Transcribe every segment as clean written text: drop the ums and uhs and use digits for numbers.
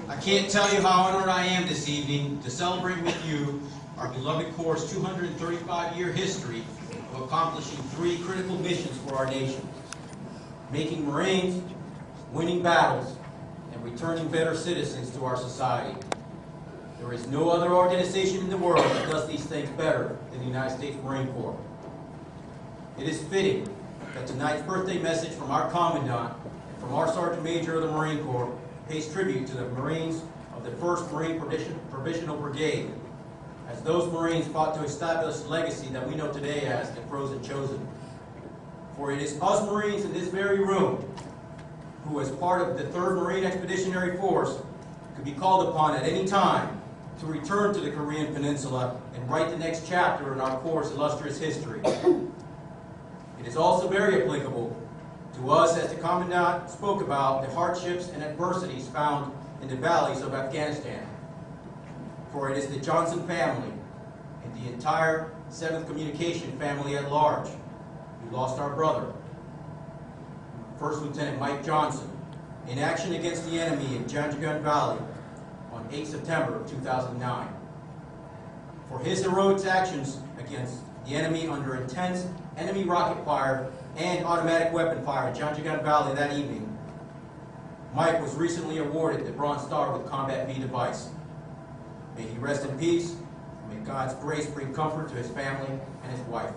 I can't tell you how honored I am this evening to celebrate with you our beloved Corps' 235-year history of accomplishing 3 critical missions for our nation: making Marines, winning battles, and returning better citizens to our society. There is no other organization in the world that does these things better than the United States Marine Corps. It is fitting that tonight's birthday message from our Commandant and from our Sergeant Major of the Marine Corps pays tribute to the Marines of the 1st Marine Provisional Brigade, as those Marines fought to establish the legacy that we know today as the Frozen Chosen. For it is us Marines in this very room who, as part of the 3rd Marine Expeditionary Force, could be called upon at any time to return to the Korean Peninsula and write the next chapter in our Corps' illustrious history. It is also very applicable to us, as the Commandant spoke about, the hardships and adversities found in the valleys of Afghanistan. For it is the Johnson family and the entire 7th Communication family at large who lost our brother, First Lieutenant Mike Johnson, in action against the enemy in Janjagun Valley on 8 September of 2009. For his heroic actions against the enemy under intense enemy rocket fire and automatic weapon fire in Janjagun Valley that evening, Mike was recently awarded the Bronze Star with Combat V device. May he rest in peace, and may God's grace bring comfort to his family and his wife.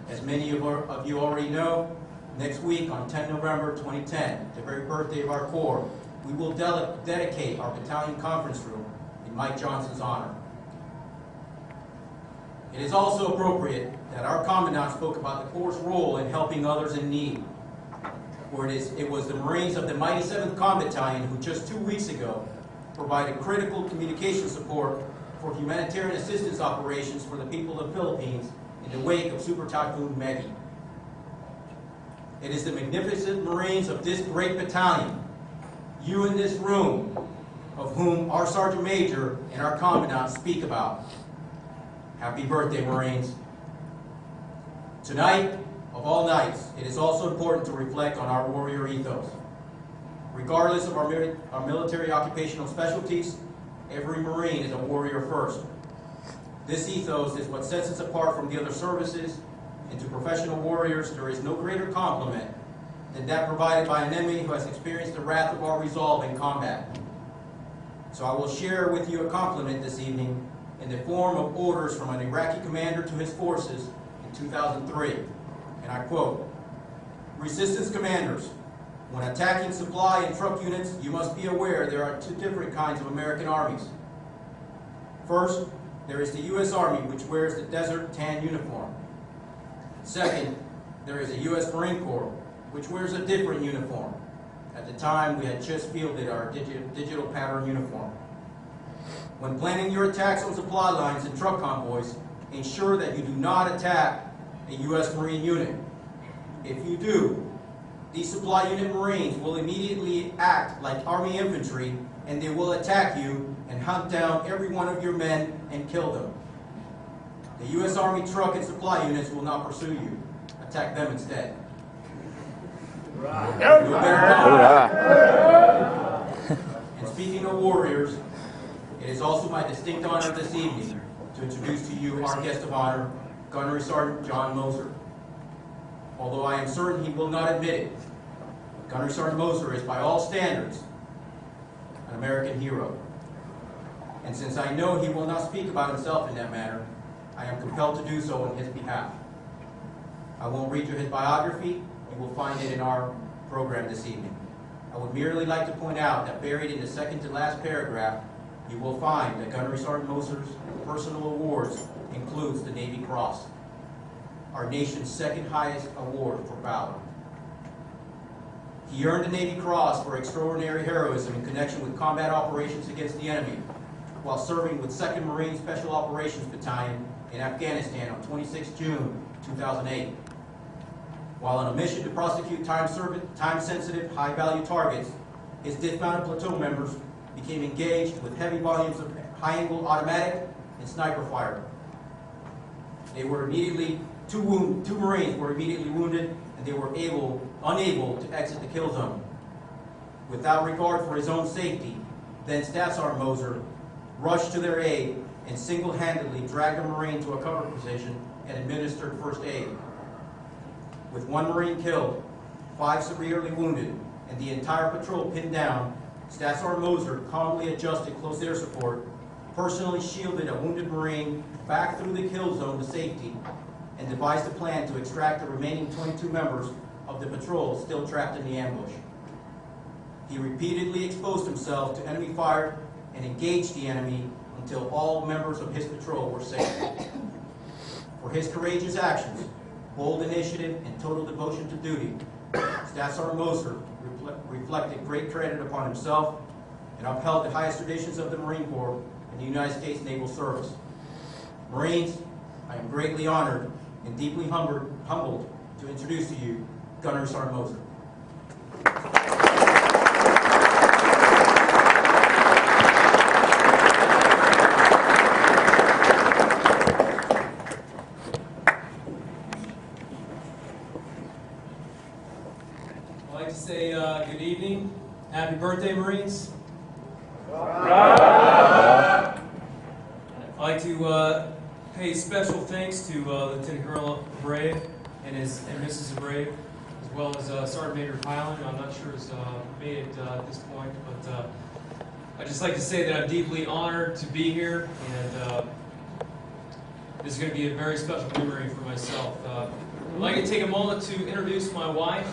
As many of you already know, next week on 10 November 2010, the very birthday of our Corps, we will dedicate our battalion conference room in Mike Johnson's honor. It is also appropriate that our Commandant spoke about the Corps' role in helping others in need. For it was the Marines of the mighty 7th Combat Battalion who just 2 weeks ago provided critical communication support for humanitarian assistance operations for the people of the Philippines in the wake of Super Typhoon Maggie. It is the magnificent Marines of this great battalion, you in this room, of whom our Sergeant Major and our Commandant speak about. Happy birthday, Marines. Tonight, of all nights, it is also important to reflect on our warrior ethos. Regardless of our military occupational specialties, every Marine is a warrior first. This ethos is what sets us apart from the other services, and to professional warriors, there is no greater compliment than that provided by an enemy who has experienced the wrath of our resolve in combat. So I will share with you a compliment this evening in the form of orders from an Iraqi commander to his forces in 2003. And I quote, "Resistance commanders, when attacking supply and truck units, you must be aware there are 2 different kinds of American armies. First, there is the U.S. Army, which wears the desert tan uniform. Second, there is the U.S. Marine Corps, which wears a different uniform. At the time, we had just fielded our digital pattern uniform. When planning your attacks on supply lines and truck convoys, ensure that you do not attack a U.S. Marine unit. If you do, these supply unit Marines will immediately act like Army infantry, and they will attack you and hunt down every one of your men and kill them. The U.S. Army truck and supply units will not pursue you. Attack them instead." And speaking of warriors, it is also my distinct honor this evening to introduce to you our guest of honor, Gunnery Sergeant John Moser. Although I am certain he will not admit it, Gunnery Sergeant Moser is by all standards an American hero. And since I know he will not speak about himself in that manner, I am compelled to do so on his behalf. I won't read you his biography. You will find it in our program this evening. I would merely like to point out that buried in the second to last paragraph, you will find that Gunnery Sergeant Moser's personal awards includes the Navy Cross, our nation's 2nd highest award for valor. He earned the Navy Cross for extraordinary heroism in connection with combat operations against the enemy, while serving with 2nd Marine Special Operations Battalion in Afghanistan on 26 June 2008. While on a mission to prosecute time-sensitive, high-value targets, his dismounted platoon members became engaged with heavy volumes of high-angle automatic and sniper fire. They were immediately, two Marines were immediately wounded, and they were unable to exit the kill zone. Without regard for his own safety, Then Staff Sergeant Moser rushed to their aid and single-handedly dragged a Marine to a cover position and administered first aid. With 1 Marine killed, 5 severely wounded, and the entire patrol pinned down, Staff Sergeant Moser calmly adjusted close air support, personally shielded a wounded Marine back through the kill zone to safety, and devised a plan to extract the remaining 22 members of the patrol still trapped in the ambush. He repeatedly exposed himself to enemy fire and engaged the enemy until all members of his patrol were safe. For his courageous actions, bold initiative, and total devotion to duty, Staff Sergeant Moser reflected great credit upon himself and upheld the highest traditions of the Marine Corps and the United States Naval Service. Marines, I am greatly honored and deeply humbled to introduce to you Gunnery Sergeant Moser. I'd like to say good evening. Happy birthday, Marines. I'd like to pay special thanks to Lieutenant Colonel Brave and Mrs. Brave, as well as Sergeant Major Hyland. I'm not sure has made it at this point, but I'd just like to say that I'm deeply honored to be here, and this is going to be a very special memory for myself. I'd like to take a moment to introduce my wife,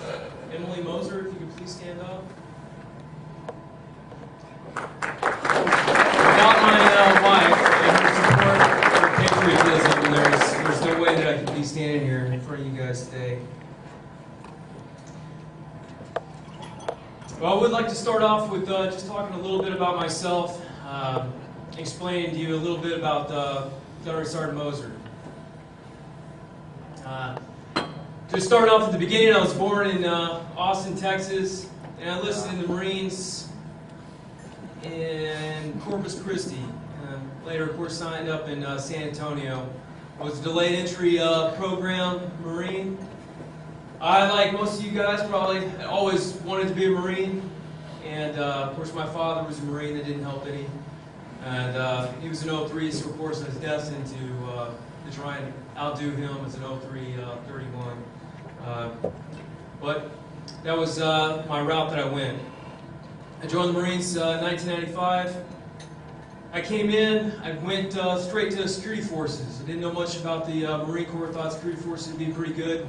Emily Moser, if you could please stand up. Without my wife and her support, her patriotism, there's no way that I could be standing here in front of you guys today. Well, I would like to start off with just talking a little bit about myself, explaining to you a little bit about Gunnery Sergeant Moser. To start off at the beginning, I was born in Austin, Texas, and I enlisted in the Marines in Corpus Christi. Later, of course, signed up in San Antonio. I was a delayed entry program Marine. I, like most of you guys, probably always wanted to be a Marine. And, of course, my father was a Marine. That didn't help any. And he was an 03, so, of course, I was destined to try and outdo him as an 03-31. But that was my route that I went. I joined the Marines in 1995. I came in, I went straight to security forces. I didn't know much about the Marine Corps, thought security forces would be pretty good.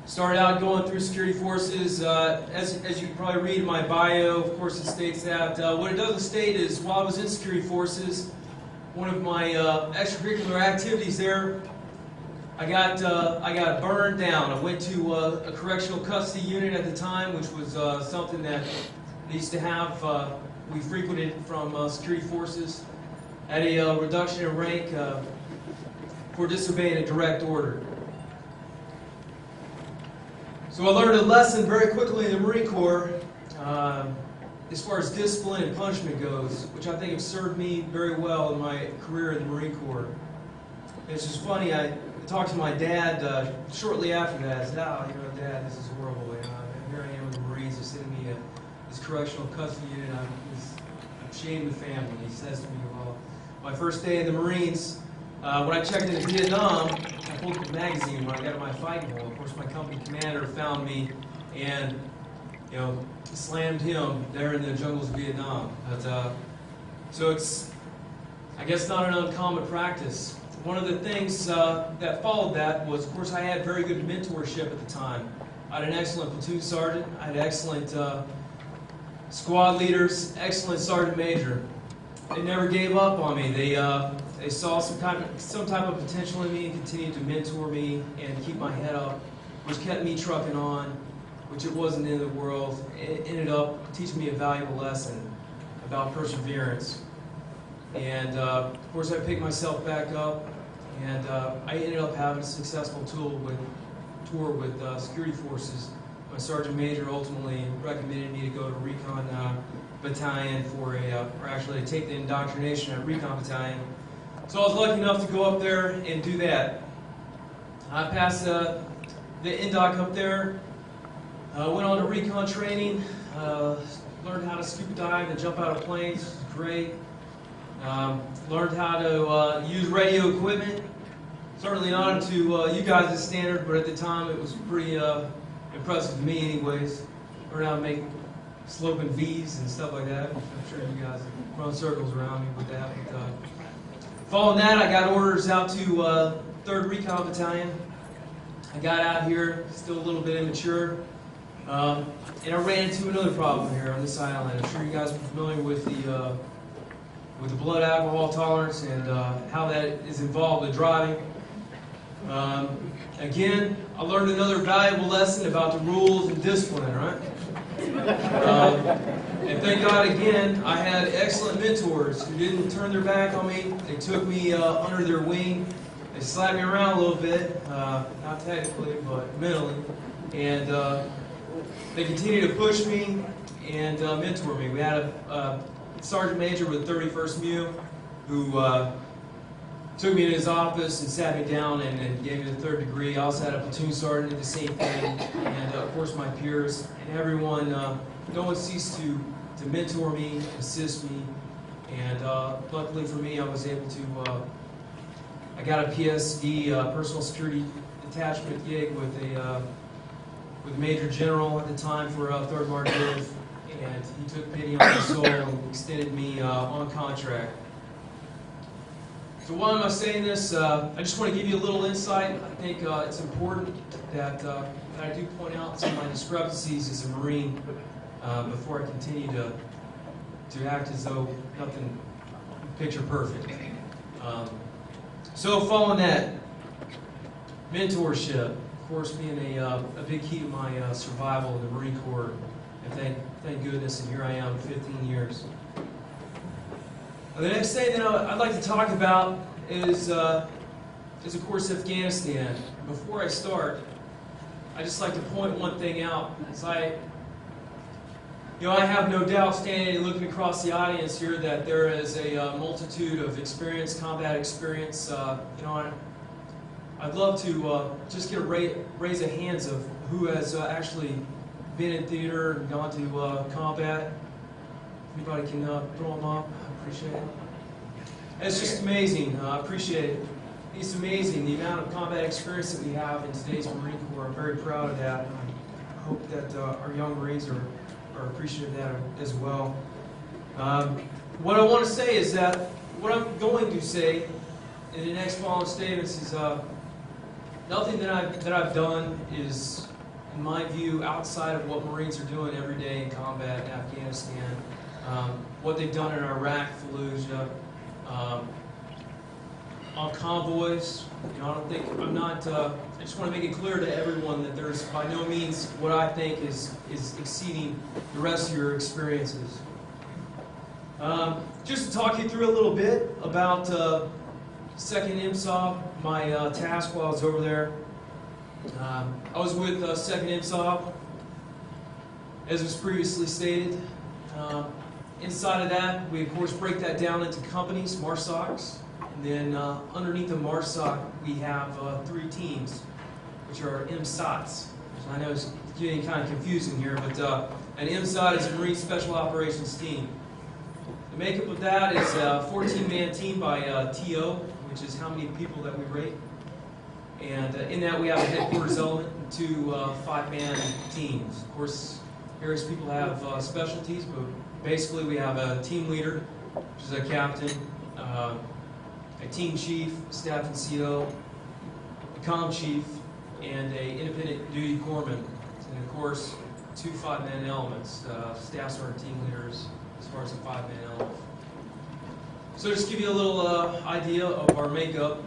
Started out going through security forces. As you can probably read in my bio, of course it states that. What it doesn't state is while I was in security forces, one of my extracurricular activities there, I got burned down. I went to a correctional custody unit at the time, which was something that they used to have. We frequented from security forces. Had a reduction in rank for disobeying a direct order. So I learned a lesson very quickly in the Marine Corps as far as discipline and punishment goes, which I think have served me very well in my career in the Marine Corps. It's just funny, I talked to my dad shortly after that. I said, "Oh, you know, Dad, this is horrible. You know, here I am with the Marines. They're sending me this correctional custody unit. I'm ashamed of the family." He says to me, "Well, my first day in the Marines, when I checked into Vietnam, I pulled up a magazine when I got in my fighting hole. Of course, my company commander found me and, you know, slammed him there in the jungles of Vietnam." But, so it's, I guess, not an uncommon practice. One of the things that followed that was, of course, I had very good mentorship at the time. I had an excellent platoon sergeant. I had excellent squad leaders, excellent sergeant major. They never gave up on me. They saw some type of potential in me and continued to mentor me and keep my head up, which kept me trucking on, which it wasn't the end of the world. It ended up teaching me a valuable lesson about perseverance. And of course, I picked myself back up, and I ended up having a successful tour with security forces. My sergeant major ultimately recommended me to go to recon battalion or actually to take the indoctrination at recon battalion. So I was lucky enough to go up there and do that. I passed the indoc up there, went on to recon training. Learned how to scuba dive and jump out of planes. It was great. Learned how to use radio equipment. Certainly not up to you guys' standard, but at the time it was pretty impressive to me anyways. Learned how to make sloping V's and stuff like that. I'm sure you guys have run circles around me with that. But, following that, I got orders out to 3rd Recon Battalion. I got out here, still a little bit immature, and I ran into another problem here on this island. I'm sure you guys are familiar with the blood alcohol tolerance and how that is involved with driving. Again, I learned another valuable lesson about the rules and discipline, right? And thank God again, I had excellent mentors who didn't turn their back on me. They took me under their wing. They slapped me around a little bit, not technically, but mentally. And they continued to push me and mentor me. We had a sergeant major with 31st MU who took me to his office and sat me down and gave me the 3rd degree. I also had a platoon sergeant did the same thing, and of course my peers and everyone. No one ceased to mentor me, assist me, and luckily for me, I was able to. I got a PSD, personal security detachment gig with a Major General at the time for 3rd Marine, and he took pity on my soul and extended me on contract. So why am I saying this? I just want to give you a little insight. I think it's important that I do point out some of my discrepancies as a Marine before I continue to act as though nothing picture perfect. So following that, mentorship, of course, being a big key to my survival in the Marine Corps, and thank goodness, and here I am, 15 years. The next thing that I'd like to talk about is of course, Afghanistan. Before I start, I'd just like to point one thing out. As I have no doubt, standing and looking across the audience here, that there is a multitude of experience, combat experience. I'd love to just get a raise of hands of who has actually been in theater and gone to combat. Anybody can throw them up. I appreciate it. It's just amazing. I appreciate it. It's amazing the amount of combat experience that we have in today's Marine Corps. I'm very proud of that. I hope that our young Marines are appreciative of that as well. What I want to say is that what I'm going to say in the next following statements is nothing that I've done is, in my view, outside of what Marines are doing every day in combat in Afghanistan. What they've done in Iraq, Fallujah, on convoys. I just want to make it clear to everyone that there's by no means what I think is exceeding the rest of your experiences. Just to talk you through a little bit about 2nd MSOB, my task while I was over there. I was with 2nd MSOB, as was previously stated. Inside of that, we of course break that down into companies, MARSOCs, and then underneath the MARSOC we have 3 teams, which are MSOTs. I know it's getting kind of confusing here, but an MSOT is a Marine Special Operations Team. The makeup of that is a 14-man team by TO, which is how many people that we rate. And in that we have a headquarters element and 2 5-man teams. Of course, various people have specialties, but basically we have a team leader, which is a captain, a team chief, staff and CO, a comm chief, and a independent duty corpsman. And of course, 2 5-man elements, staff sergeant team leaders, as far as a 5-man element. So just to give you a little idea of our makeup.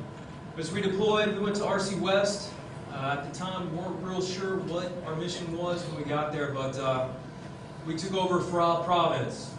As we deployed, we went to RC West. At the time, we weren't real sure what our mission was when we got there, but we took over Phra Province.